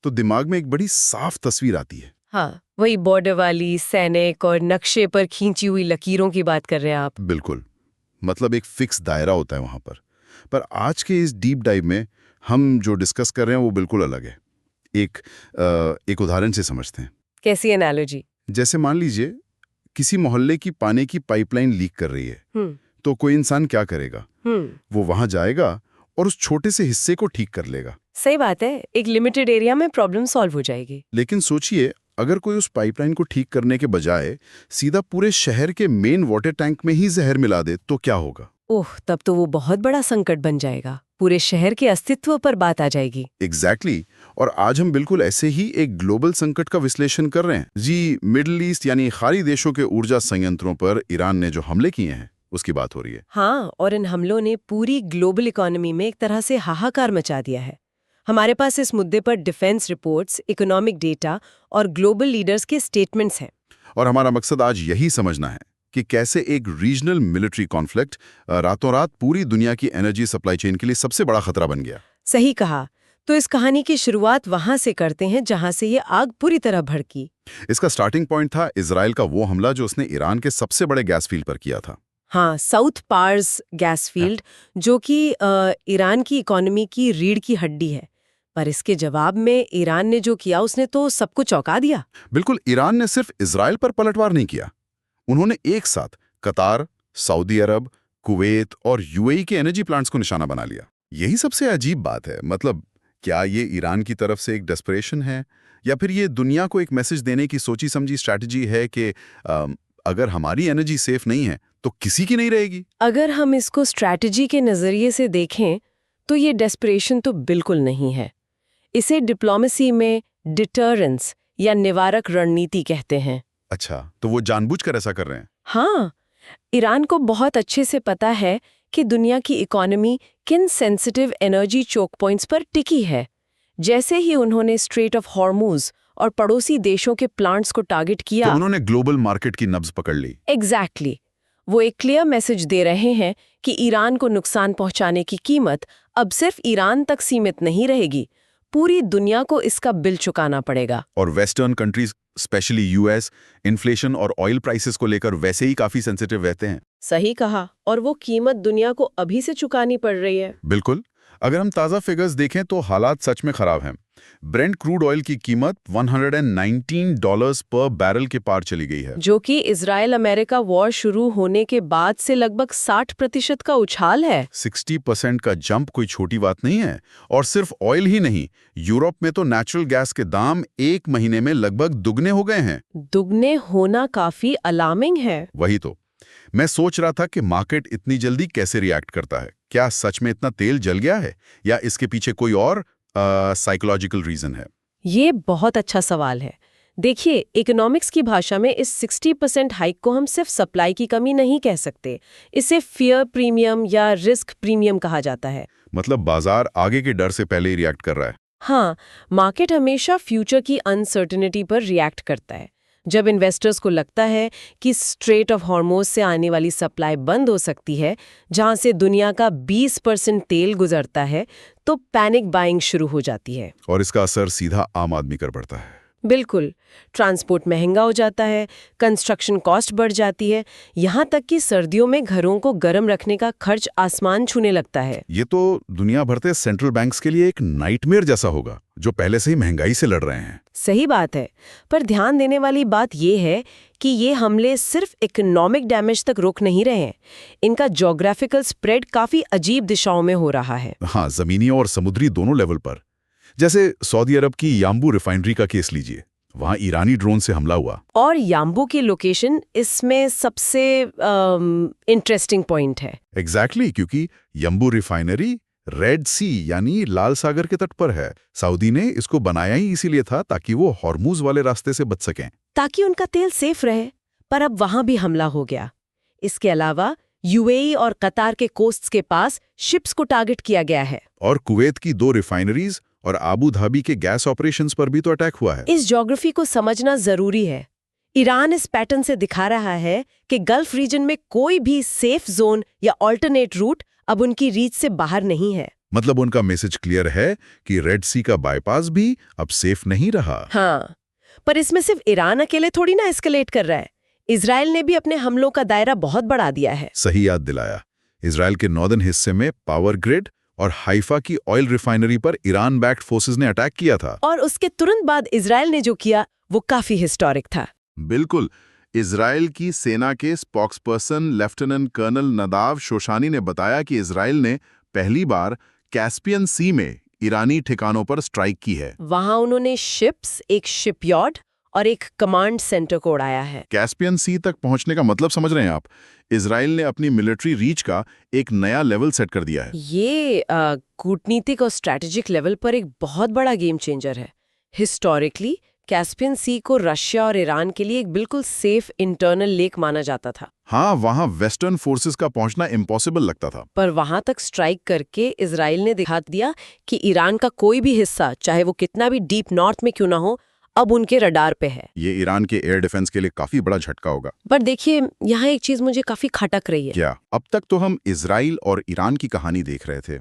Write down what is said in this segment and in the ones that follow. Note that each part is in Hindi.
तो दिमाग में एक बड़ी साफ तस्वीर आती है। हाँ, वही बॉर्डर वाली सैनिक और नक्शे पर खींची हुई लकीरों की बात कर रहे हैं आप। बिल्कुल, मतलब एक फिक्स दायरा होता है वहां पर आज के इस डीप डाइव में हम जो डिस्कस कर रहे हैं वो बिल्कुल अलग है। एक उदाहरण से समझते हैं। कैसी एनालॉजी? जैसे मान लीजिए किसी मोहल्ले की पानी की पाइपलाइन लीक कर रही है, तो कोई इंसान क्या करेगा? वो वहां जाएगा और उस छोटे से हिस्से को ठीक कर लेगा। सही बात है, एक लिमिटेड एरिया में प्रॉब्लम सॉल्व हो जाएगी। लेकिन सोचिए, अगर कोई उस पाइपलाइन को ठीक करने के बजाय सीधा पूरे शहर के मेन वाटर टैंक में ही जहर मिला दे तो क्या होगा? ओह, तब तो वो बहुत बड़ा संकट बन जाएगा। पूरे शहर के अस्तित्व पर बात आ जाएगी। एग्जैक्टली और आज हम बिल्कुल ऐसे ही एक ग्लोबल संकट का विश्लेषण कर रहे हैं जी। मिडिल ईस्ट यानी खाड़ी देशों के ऊर्जा संयंत्रों पर ईरान ने जो हमले किए हैं उसकी बात हो रही है। हाँ, और इन हमलों ने पूरी ग्लोबल इकोनॉमी में एक तरह से हाहाकार मचा दिया है। हमारे पास इस मुद्दे पर डिफेंस रिपोर्ट्स, इकोनॉमिक डेटा और ग्लोबल लीडर्स के स्टेटमेंट्स हैं। और हमारा मकसद आज यही समझना है कि कैसे एक रीजनल मिलिट्री कॉन्फ्लिक्ट रातों रात पूरी दुनिया की एनर्जी सप्लाई चेन के लिए सबसे बड़ा खतरा बन गया। सही कहा। तो इस कहानी की शुरुआत वहां से करते हैं जहां से ये आग पूरी तरह भड़की। इसका स्टार्टिंग पॉइंट था इजराइल का वो हमला जो उसने ईरान के सबसे बड़े गैस फील्ड पर किया था। हाँ, साउथ पार्स गैस फील्ड, जो कि ईरान की इकोनॉमी की रीढ़ की हड्डी है। पर इसके जवाब में ईरान ने जो किया उसने तो सबको चौंका दिया। बिल्कुल, ईरान ने सिर्फ इजराइल पर पलटवार नहीं किया, उन्होंने एक साथ कतार, सऊदी अरब, कुवैत और यूएई के एनर्जी प्लांट्स को निशाना बना लिया। यही सबसे अजीब बात है। मतलब क्या ये ईरान की तरफ से एक डेस्परेशन है या फिर ये दुनिया को एक मैसेज देने की सोची समझी स्ट्रैटेजी है कि अगर हमारी एनर्जी सेफ नहीं है तो किसी की नहीं रहेगी? अगर हम इसको स्ट्रैटेजी के नजरिए से देखें तो ये डेस्परेशन तो बिल्कुल नहीं है। इसे डिप्लोमेसी में डिटरेंस या निवारक रणनीति कहते हैं। अच्छा, तो वो जानबूझकर ऐसा कर रहे हैं? हाँ, ईरान को बहुत अच्छे से पता है कि दुनिया की इकोनॉमी किन सेंसिटिव एनर्जी चोक पॉइंट्स पर टिकी है। जैसे ही उन्होंने स्ट्रेट ऑफ हॉर्मुज और पड़ोसी देशों के प्लांट्स को टारगेट किया, तो उन्होंने ग्लोबल मार्केट की नब्ज पकड़ ली। एग्जैक्टली। वो एक क्लियर मैसेज दे रहे हैं कि ईरान को नुकसान पहुंचाने की कीमत अब सिर्फ ईरान तक सीमित नहीं रहेगी, पूरी दुनिया को इसका बिल चुकाना पड़ेगा। और western countries specially US inflation और ऑयल प्राइसेस को लेकर वैसे ही काफी सेंसिटिव रहते हैं। सही कहा, और वो कीमत दुनिया को अभी से चुकानी पड़ रही है। बिल्कुल, अगर हम ताज़ा फिगर्स देखें तो हालात सच में खराब हैं। ब्रेंट क्रूड ऑयल की कीमत $119 पर बैरल के पार चली गई है, जो कि इजराइल अमेरिका वॉर शुरू होने के बाद से लगभग 60% का उछाल है। 60% का जंप कोई छोटी बात नहीं है। और सिर्फ ऑयल ही नहीं, यूरोप में तो नेचुरल गैस के दाम एक महीने में लगभग दुगने हो गए हैं। दुगने होना काफी अलार्मिंग है। वही तो मैं सोच रहा था कि मार्केट इतनी जल्दी कैसे रिएक्ट करता है। क्या सच में इतना तेल जल गया है या इसके पीछे कोई और साइकोलॉजिकल रीजन है? ये बहुत अच्छा सवाल है। देखिए, इकोनॉमिक्स की भाषा में इस 60% हाइक को हम सिर्फ सप्लाई की कमी नहीं कह सकते। इसे फियर प्रीमियम या रिस्क प्रीमियम कहा जाता है। मतलब बाजार आगे के डर से पहले ही रिएक्ट कर रहा है। हाँ, मार्केट हमेशा फ्यूचर की अनसर्टेनिटी पर रिएक्ट करता है। जब इन्वेस्टर्स को लगता है कि स्ट्रेट ऑफ हॉर्मुज से आने वाली सप्लाई बंद हो सकती है, जहां से दुनिया का 20% तेल गुजरता है, तो पैनिक बाइंग शुरू हो जाती है। और इसका असर सीधा आम आदमी कर पड़ता है। बिल्कुल, ट्रांसपोर्ट महंगा हो जाता है, कंस्ट्रक्शन कॉस्ट बढ़ जाती है, यहाँ तक कि सर्दियों में घरों को गर्म रखने का खर्च आसमान छूने लगता है। ये तो दुनिया भर के सेंट्रल बैंक्स के लिए एक नाइटमेयर जैसा होगा, जो पहले से ही महंगाई से लड़ रहे हैं। सही बात है, पर ध्यान देने वाली बात यह है कि ये हमले सिर्फ इकोनॉमिक डैमेज तक रोक नहीं रहे हैं। इनका ज्योग्राफिकल स्प्रेड काफी अजीब दिशाओं में हो रहा है। हाँ, जमीनी और समुद्री दोनों लेवल पर। जैसे सऊदी अरब की याम्बू रिफाइनरी का केस लीजिए, वहां ईरानी ड्रोन से हमला हुआ। और याम्बू की लोकेशन इसमें सबसे इंटरेस्टिंग पॉइंट है। एग्जैक्टली, क्योंकि याम्बू रिफाइनरी रेड सी यानी लाल सागर के तट पर है। सऊदी ने इसको बनाया ही इसीलिए था ताकि वो हॉर्मुज वाले रास्ते से बच सकें, ताकि उनका तेल सेफ रहे। पर अब वहां भी हमला हो गया। इसके अलावा यूएई और कतार के कोस्ट्स के पास शिप्स को टारगेट किया गया है। और कुवैत की 2 रिफाइनरीज और आबू धाबी के गैस ऑपरेशंस पर भी तो अटैक हुआ है। इस ज्योग्राफी को समझना जरूरी है। ईरान इस पैटर्न से दिखा रहा है कि गल्फ रीजन में कोई भी सेफ जोन या ऑल्टरनेट रूट अब उनकी रीच से बाहर नहीं है। मतलब उनका मैसेज क्लियर है कि रेड सी का बाईपास भी अब सेफ नहीं रहा। हाँ, पर इसमें सिर्फ ईरान अकेले थोड़ी ना एस्केलेट कर रहा है। इजराइल ने भी अपने हमलों का दायरा बहुत बढ़ा दिया है। सही याद दिलाया। इजराइल के नॉर्दर्न हिस्से में पावर ग्रिड और हाइफा की ऑयल रिफाइनरी पर ईरान बैक्ड फोर्सेस ने अटैक किया था। और उसके तुरंत बाद इजराइल ने जो किया वो काफी हिस्टोरिक था। बिल्कुल। इजराइल की सेना के स्पोक्सपर्सन लेफ्टिनेंट कर्नल नदाव शोशानी ने बताया कि इजराइल ने पहली बार कैस्पियन सी में ईरानी ठिकानों पर स्ट्राइक की है। वहां उन्होंने शिप्स, एक शिपयार्ड और एक कमांड सेंटर को उड़ाया है। कैस्पियन सी तक पहुंचने का मतलब समझ रहे हैं आप? इजराइल ने अपनी मिलिट्री रीच का एक नया लेवल सेट कर दिया है। ये कूटनीतिक और स्ट्रैटेजिक लेवल पर एक बहुत बड़ा गेम चेंजर है। हिस्टोरिकली कैस्पियन सी को रशिया और ईरान के लिए एक बिल्कुल सेफ इंटरनल लेक माना जाता था। हाँ, वहां वेस्टर्न फोर्सेस का पहुंचना इम्पॉसिबल लगता था। पर वहां तक स्ट्राइक करके इजराइल ने दिखा दिया कि ईरान का कोई भी हिस्सा, चाहे वो कितना भी डीप नॉर्थ में क्यों ना हो, अब उनके रडार पे है। ये ईरान के एयर डिफेंस के लिए काफी बड़ा झटका होगा। पर देखिए, यहाँ एक चीज मुझे काफी खटक रही है। क्या? अब तक तो हम इजराइल और ईरान की कहानी देख रहे थे,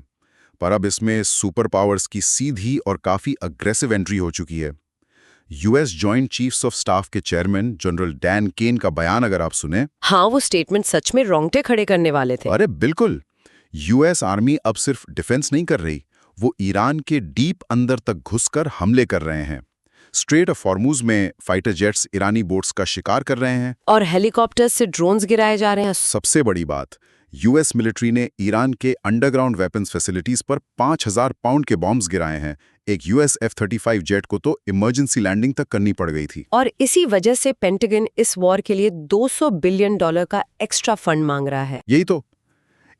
पर अब इसमें सुपर पावर्स की सीधी और काफी अग्रेसिव एंट्री हो चुकी है। US joint chiefs of staff के चेयरमैन जनरल डैन केन का बयान अगर आप सुने। हाँ, वो स्टेटमेंट सच में रोंगटे खड़े करने वाले थे। अरे बिल्कुल। यूएस आर्मी अब सिर्फ डिफेंस नहीं कर रही, वो ईरान के डीप अंदर तक घुसकर हमले कर रहे हैं। स्ट्रेट ऑफ हॉर्मुज में फाइटर जेट्स ईरानी बोट्स का शिकार कर रहे हैं और हेलीकॉप्टर्स से ड्रोन्स गिराए जा रहे हैं। सबसे बड़ी बात, यूएस मिलिट्री ने ईरान के अंडरग्राउंड वेपन्स फैसिलिटीज पर 5000 पाउंड के बॉम्ब्स गिराए हैं। एक यूएस F-35 जेट को तो इमरजेंसी लैंडिंग तक करनी पड़ गई थी। और इसी वजह से पेंटागन इस वॉर के लिए $200 बिलियन का एक्स्ट्रा फंड मांग रहा है। यही तो।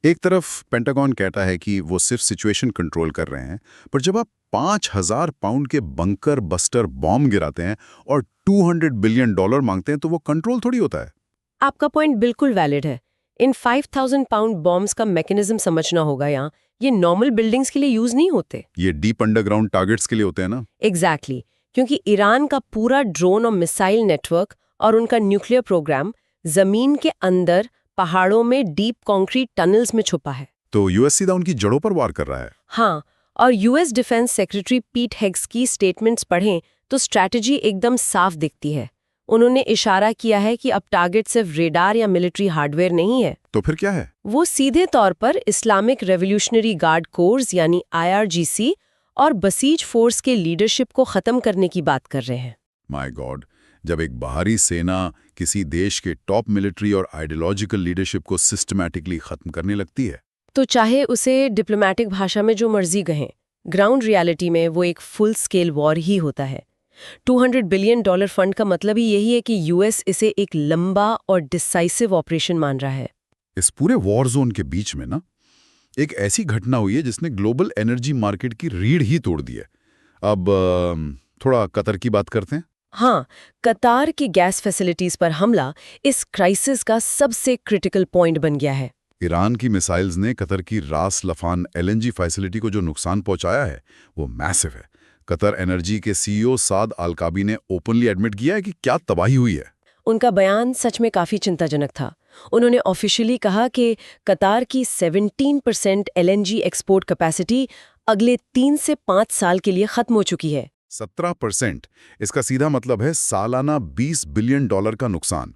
एक तरफ पेंटागन कहता है कि वो सिर्फ सिचुएशन कंट्रोल कर रहे हैं, पर जब आप 5000 पाउंड के बंकर बस्टर बॉम्ब गिराते हैं और $200 बिलियन मांगते हैं, तो वो कंट्रोल थोड़ी होता है। आपका पॉइंट बिल्कुल वैलिड है। इन 5000 पाउंड बॉम्ब्स का मैकेनिज्म समझना होगा। यहाँ ये नॉर्मल बिल्डिंग्स के लिए यूज नहीं होते। ये डीप अंडरग्राउंड टारगेट्स के लिए होते हैं ना। एग्जैक्टली, क्योंकि ईरान का पूरा ड्रोन और मिसाइल नेटवर्क और उनका न्यूक्लियर प्रोग्राम जमीन के अंदर पहाड़ों में डीप कंक्रीट टनल्स में छुपा है। तो यूएस सीधा उनकी जड़ों पर वार कर रहा है। हाँ, और यूएस डिफेंस सेक्रेटरी पीट हेग्स की स्टेटमेंट्स पढ़ें तो स्ट्रैटेजी एकदम साफ दिखती है। उन्होंने इशारा किया है कि अब टारगेट सिर्फ रेडार या मिलिट्री हार्डवेयर नहीं है। तो फिर क्या है? वो सीधे तौर पर इस्लामिक रेवोल्यूशनरी गार्ड कोर्स यानी IRGC और बसीज फोर्स के लीडरशिप को खत्म करने की बात कर रहे हैं। माय गॉड, जब एक बाहरी सेना किसी देश के टॉप मिलिट्री और आइडियोलॉजिकल लीडरशिप को सिस्टमैटिकली खत्म करने लगती है, तो चाहे उसे डिप्लोमैटिक भाषा में जो मर्जी कहें, ग्राउंड रियलिटी में वो एक फुल स्केल वॉर ही होता है। $200 बिलियन फंड का मतलब ही यही है कि यूएस इसे एक लंबा और डिसाइसिव ऑपरेशन मान रहा है। इस पूरे वॉर जोन के बीच में ना एक ऐसी घटना हुई है जिसने ग्लोबल एनर्जी मार्केट की रीढ़ ही तोड़ दी है। अब थोड़ा कतर की बात करते हैं। हाँ, कतार की गैस फैसिलिटीज पर हमला इस क्राइसिस का सबसे क्रिटिकल पॉइंट बन गया है। ईरान की मिसाइल्स ने कतर की रास लफान LNG फैसिलिटी को जो नुकसान पहुंचाया है वो मैसिव है। कतर एनर्जी के CEO साद अल-काबी ने ओपनली एडमिट किया है कि क्या तबाही हुई है। उनका बयान सच में काफी चिंताजनक था। उन्होंने ऑफिशियली कहा कि कतार की 17% LNG एक्सपोर्ट कैपेसिटी अगले 3 से 5 साल के लिए खत्म हो चुकी है। 17%। इसका सीधा मतलब है सालाना $20 बिलियन का नुकसान।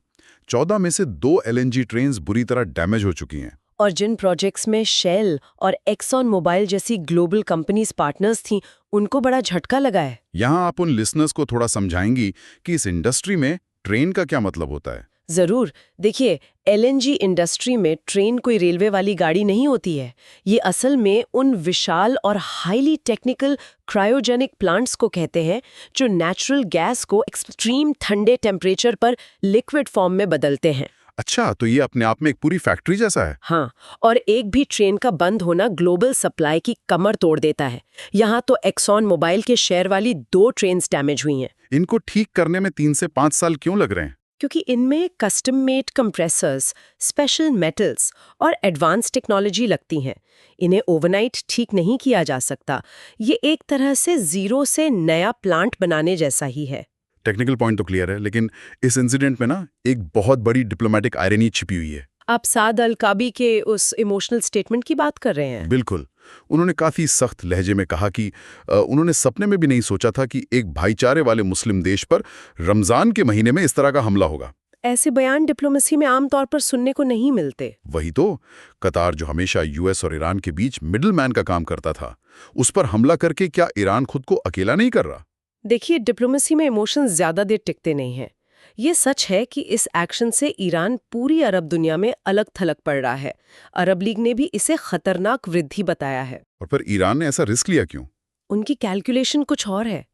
14 में से 2 LNG ट्रेन्स बुरी तरह डैमेज हो चुकी हैं। और जिन प्रोजेक्ट्स में शेल और एक्सॉन मोबाइल जैसी ग्लोबल कंपनीज पार्टनर्स थीं, उनको बड़ा झटका लगा है। यहाँ आप उन लिसनर्स को थोड़ा समझाएंगी कि इस इंडस्ट्री में ट्रेन का क्या मतलब होता है। जरूर। देखिए, LNG इंडस्ट्री में ट्रेन कोई रेलवे वाली गाड़ी नहीं होती है। ये असल में उन विशाल और हाईली टेक्निकल क्रायोजेनिक प्लांट्स को कहते हैं जो नेचुरल गैस को एक्सट्रीम ठंडे टेम्परेचर पर लिक्विड फॉर्म में बदलते हैं। अच्छा, तो ये अपने आप में एक पूरी फैक्ट्री जैसा है। हाँ, और एक भी ट्रेन का बंद होना ग्लोबल सप्लाई की कमर तोड़ देता है। यहाँ तो एक्सॉन मोबाइल के शेयर वाली 2 ट्रेन्स डैमेज हुई हैं। इनको ठीक करने में 3 से 5 साल क्यों लग रहे हैं? क्योंकि इनमें custom made compressors, special metals और एडवांस टेक्नोलॉजी लगती हैं। इन्हें ओवरनाइट ठीक नहीं किया जा सकता। ये एक तरह से जीरो से नया प्लांट बनाने जैसा ही है। टेक्निकल पॉइंट तो क्लियर है, लेकिन इस इंसिडेंट में ना एक बहुत बड़ी डिप्लोमेटिक आयरनी छिपी हुई है। आप साद अल-काबी के उस इमोशनल स्टेटमेंट की बात कर रहे हैं? बिल्कुल। उन्होंने काफ़ी सख्त लहजे में कहा कि उन्होंने सपने में भी नहीं सोचा था कि एक भाईचारे वाले मुस्लिम देश पर रमज़ान के महीने में इस तरह का हमला होगा। ऐसे बयान डिप्लोमेसी में आमतौर पर सुनने को नहीं मिलते। वही तो, कतार जो हमेशा यूएस और ईरान के बीच मिडलमैन का काम करता था, उस पर हमला करके क्या ईरान खुद को अकेला नहीं कर रहा? देखिए, डिप्लोमेसी में इमोशंस ज्यादा देर टिकते नहीं हैं। ये सच है कि इस एक्शन से ईरान पूरी अरब दुनिया में अलग थलग पड़ रहा है। अरब लीग ने भी इसे खतरनाक वृद्धि बताया है। और फिर ईरान ने ऐसा रिस्क लिया क्यों? उनकी कैलकुलेशन कुछ और है।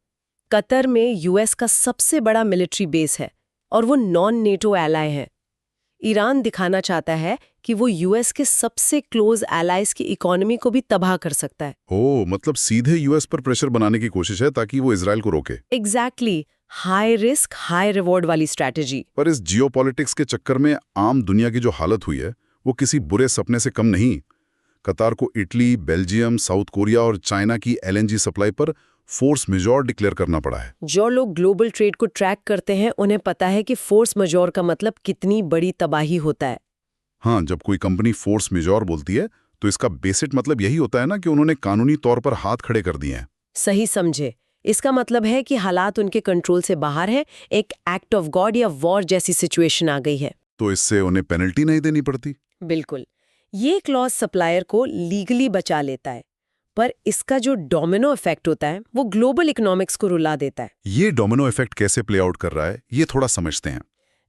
कतर में यूएस का सबसे बड़ा मिलिट्री बेस है और वो नॉन नेटो एलाय है। ईरान दिखाना चाहता है कि वो यूएस के सबसे क्लोज एलाइज की इकोनॉमी को भी तबाह कर सकता है। ओह, मतलब सीधे यूएस पर प्रेशर बनाने की कोशिश है ताकि वो इजराइल को रोके। Exactly, high risk high reward वाली स्ट्रैटेजी। पर इस जियोपॉलिटिक्स के चक्कर में आम दुनिया की जो हालत हुई है वो किसी बुरे सपने से कम नहीं। कतार को इटली, बेल्जियम, साउथ कोरिया और चाइना की एलएनजी सप्लाई पर फोर्स मेजॉर डिक्लेयर करना पड़ा है। जो लोग ग्लोबल ट्रेड को ट्रैक करते हैं उन्हें पता है कि फोर्स मेजॉर का मतलब कितनी बड़ी तबाही होता है। हाँ, जब कोई कंपनी फोर्स मेजॉर बोलती है तो इसका बेसिक मतलब यही होता है ना कि उन्होंने कानूनी तौर पर हाथ खड़े कर दिए हैं। सही समझे। इसका मतलब है कि हालात उनके कंट्रोल से बाहर है, एक एक्ट ऑफ गॉड या वॉर जैसी सिचुएशन आ गई है। तो इससे उन्हें पेनल्टी नहीं देनी पड़ती। बिल्कुल, ये क्लॉज सप्लायर को लीगली बचा लेता है, पर इसका जो डोमिनो इफेक्ट होता है वो ग्लोबल इकोनॉमिक्स को रुला देता है। ये डोमिनो इफेक्ट कैसे प्ले आउट कर रहा है, ये थोड़ा समझते हैं।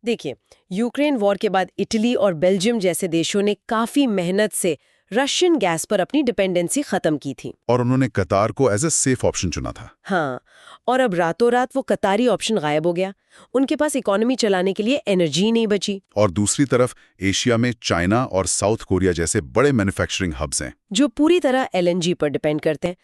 देखिए, यूक्रेन वॉर के बाद इटली और बेल्जियम जैसे देशों ने काफी मेहनत से रशियन गैस पर अपनी डिपेंडेंसी खत्म की थी। और उन्होंने कतार को एज ए सेफ ऑप्शन चुना था। हाँ, और अब रातों रात वो कतारी ऑप्शन गायब हो गया। उनके पास इकोनॉमी चलाने के लिए एनर्जी नहीं बची। और दूसरी तरफ एशिया में चाइना और साउथ कोरिया जैसे बड़े मैन्युफैक्चरिंग हब्स हैं जो पूरी तरह एलएनजी पर डिपेंड करते हैं।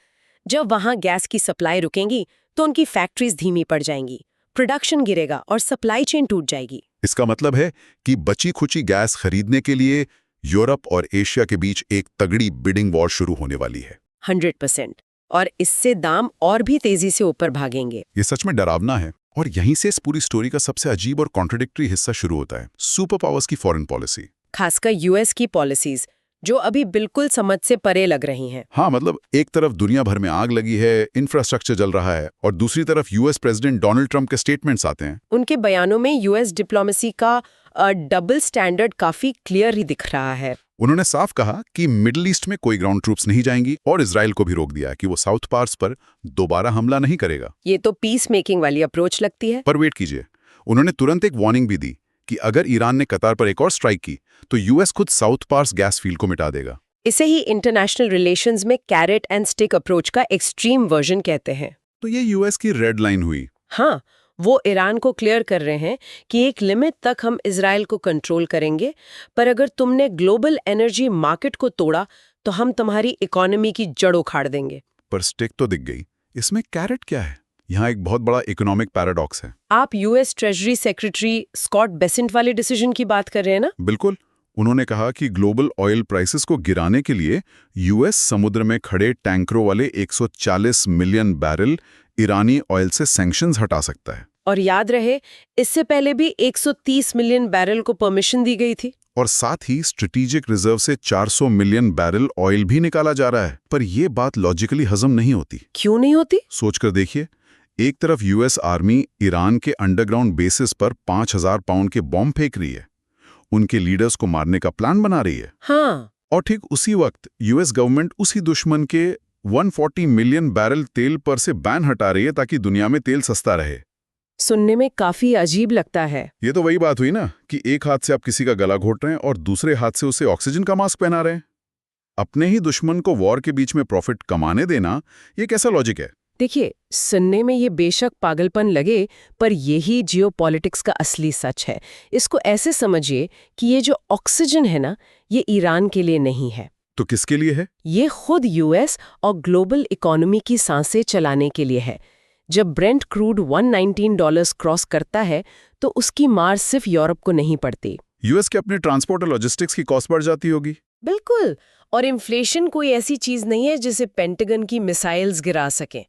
जब वहां गैस की सप्लाई रुकेंगी तो उनकी फैक्ट्रीज धीमी पड़ जाएंगी, प्रोडक्शन गिरेगा और सप्लाई चेन टूट जाएगी। इसका मतलब है कि बची खुची गैस खरीदने के लिए यूरोप और एशिया के बीच एक तगड़ी बिडिंग वॉर शुरू होने वाली है। 100%। और इससे दाम और भी तेजी से ऊपर भागेंगे। ये सच में डरावना है। और यहीं से इस पूरी स्टोरी का सबसे अजीब और कॉन्ट्रडिक्टरी हिस्सा शुरू होता है, सुपर पावर्स की फॉरेन पॉलिसी। खासकर यूएस की पॉलिसीज जो अभी बिल्कुल समझ से परे लग रही हैं। हाँ, मतलब एक तरफ दुनिया भर में आग लगी है, इंफ्रास्ट्रक्चर जल रहा है, और दूसरी तरफ यूएस प्रेसिडेंट डोनाल्ड ट्रंप के स्टेटमेंट्स आते हैं। उनके बयानों में यूएस डिप्लोमेसी का डबल स्टैंडर्ड काफी क्लियर ही दिख रहा है। उन्होंने साफ कहा कि मिडिल ईस्ट में कोई ग्राउंड ट्रूप्स नहीं जाएंगी, और इजराइल को भी रोक दिया कि वो साउथ पार्स पर दोबारा हमला नहीं करेगा। ये तो पीस मेकिंग वाली अप्रोच लगती है। पर वेट कीजिए, उन्होंने तुरंत एक वार्निंग भी दी कि अगर ईरान ने कतार पर एक और स्ट्राइक की तो यूएस खुद साउथ पार्स गैस फील्ड को मिटा देगा। इसे ही इंटरनेशनल रिलेशंस में कैरेट एंड स्टिक अप्रोच का एक्सट्रीम वर्जन कहते हैं। तो ये यूएस की रेड लाइन हुई। हाँ, वो ईरान को क्लियर कर रहे हैं कि एक लिमिट तक हम इजराइल को कंट्रोल करेंगे, पर अगर तुमने ग्लोबल एनर्जी मार्केट को तोड़ा तो हम तुम्हारी इकोनॉमी की जड़ उखाड़ देंगे। पर स्टिक तो दिख गई, इसमें कैरेट क्या है? यहाँ एक बहुत बड़ा इकोनॉमिक पैराडॉक्स है। आप US treasury secretary Scott Bessent वाले डिसीजन की बात कर रहे हैं ना? बिल्कुल। उन्होंने कहा कि ग्लोबल ऑयल प्राइसेस को गिराने के लिए यूएस समुद्र में खड़े टैंकरों वाले 140 मिलियन बैरल ईरानी ऑयल से सैंक्शंस हटा सकता है। और याद रहे, इससे पहले भी 130 मिलियन बैरल को परमिशन दी गई थी। और साथ ही स्ट्रेटेजिक रिजर्व से 400 मिलियन बैरल ऑयल भी निकाला जा रहा है। पर यह बात लॉजिकली हजम नहीं होती। क्यों नहीं होती? सोचकर देखिए, एक तरफ यूएस आर्मी ईरान के अंडरग्राउंड बेसिस पर 5000 पाउंड के बॉम्ब फेंक रही है, उनके लीडर्स को मारने का प्लान बना रही है। हाँ। और ठीक उसी वक्त यूएस गवर्नमेंट उसी दुश्मन के 140 मिलियन बैरल तेल पर से बैन हटा रही है ताकि दुनिया में तेल सस्ता रहे। सुनने में काफी अजीब लगता है। ये तो वही बात हुई ना कि एक हाथ से आप किसी का गला घोट रहे हैं और दूसरे हाथ से उसे ऑक्सीजन का मास्क पहना रहे हैं। अपने ही दुश्मन को वॉर के बीच में प्रॉफिट कमाने देना, ये कैसा लॉजिक है? देखिए, सुनने में ये बेशक पागलपन लगे, पर यही जियोपॉलिटिक्स का असली सच है। इसको ऐसे समझिए कि ये जो ऑक्सीजन है ना, ये ईरान के लिए नहीं है। तो किसके लिए है? ये खुद यूएस और ग्लोबल इकोनॉमी की सांसें चलाने के लिए है। जब ब्रेंट क्रूड $119 क्रॉस करता है तो उसकी मार सिर्फ यूरोप को नहीं पड़ती। यूएस के अपने ट्रांसपोर्ट और लॉजिस्टिक्स की कॉस्ट बढ़ जाती होगी। बिल्कुल। और इन्फ्लेशन कोई ऐसी चीज नहीं है जिसे पेंटागन की मिसाइल्स गिरा सकें।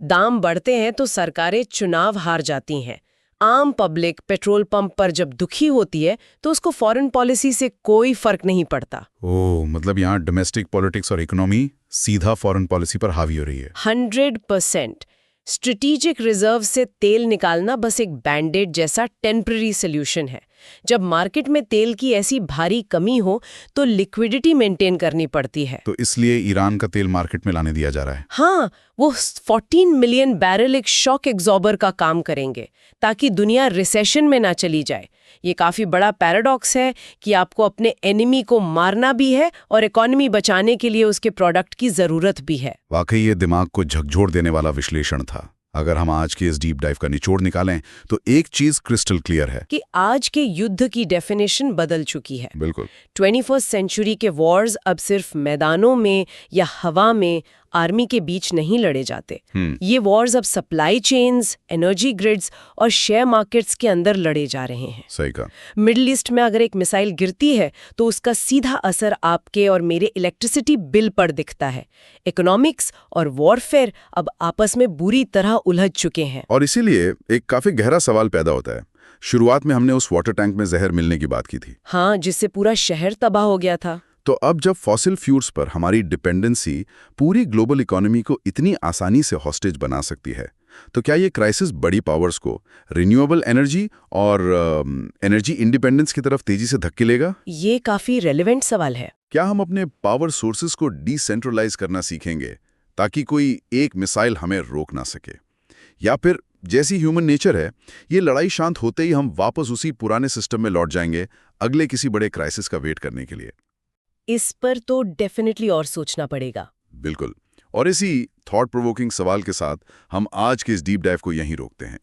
दाम बढ़ते हैं तो सरकारें चुनाव हार जाती हैं, आम पब्लिक पेट्रोल पंप पर जब दुखी होती है तो उसको फॉरेन पॉलिसी से कोई फर्क नहीं पड़ता। ओह, मतलब यहाँ डोमेस्टिक पॉलिटिक्स और इकोनॉमी सीधा फॉरेन पॉलिसी पर हावी हो रही है। 100%। स्ट्रेटेजिक रिजर्व से तेल निकालना बस एक बैंडेड जैसा टेम्पररी सोल्यूशन है। जब मार्केट में तेल की ऐसी भारी कमी हो तो लिक्विडिटी मेंटेन करनी पड़ती है। तो इसलिए ईरान का तेल मार्केट में लाने दिया जा रहा है। हाँ, वो 14 मिलियन बैरल एक शॉक एब्जॉर्बर का काम करेंगे ताकि दुनिया रिसेशन में ना चली जाए। ये काफी बड़ा पैराडॉक्स है कि आपको अपने एनिमी को मारना भी है और इकोनॉमी बचाने के लिए उसके प्रोडक्ट की जरूरत भी है। वाकई ये दिमाग को झकझोर देने वाला विश्लेषण था। अगर हम आज के इस डीप डाइव का निचोड़ निकालें तो एक चीज क्रिस्टल क्लियर है कि आज के युद्ध की डेफिनेशन बदल चुकी है। बिल्कुल। 21st सेंचुरी के वॉर्स अब सिर्फ मैदानों में या हवा में आर्मी के बीच नहीं लड़े जाते। ये वॉर्स अब सप्लाई चेन्स, एनर्जी ग्रिड्स और शेयर मार्केट्स के अंदर लड़े जा रहे हैं। सही कहा। मिडिल ईस्ट में अगर एक मिसाइल गिरती है तो उसका सीधा असर आपके और मेरे इलेक्ट्रिसिटी बिल पर दिखता है। इकोनॉमिक्स और वॉरफेयर अब आपस में बुरी तरह उलझ चुके हैं। और इसीलिए एक काफी गहरा सवाल पैदा होता है। शुरुआत में हमने उस वाटर टैंक में जहर मिलने की बात की थी। हाँ, जिससे पूरा शहर तबाह हो गया था। तो अब जब फॉसिल फ्यूल्स पर हमारी डिपेंडेंसी पूरी ग्लोबल इकोनॉमी को इतनी आसानी से हॉस्टेज बना सकती है, तो क्या ये क्राइसिस बड़ी पावर्स को रिन्यूएबल एनर्जी और एनर्जी इंडिपेंडेंस की तरफ तेजी से धक्के लेगा? ये काफी रेलेवेंट सवाल है। क्या हम अपने पावर सोर्सेज को डिसेंट्रलाइज करना सीखेंगे ताकि कोई एक मिसाइल हमें रोक ना सके? या फिर जैसी ह्यूमन नेचर है, ये लड़ाई शांत होते ही हम वापस उसी पुराने सिस्टम में लौट जाएंगे अगले किसी बड़े क्राइसिस का वेट करने के लिए? इस पर तो डेफिनेटली और सोचना पड़ेगा। बिल्कुल। और इसी थॉट प्रोवोकिंग सवाल के साथ हम आज के इस डीप डाइव को यहीं रोकते हैं।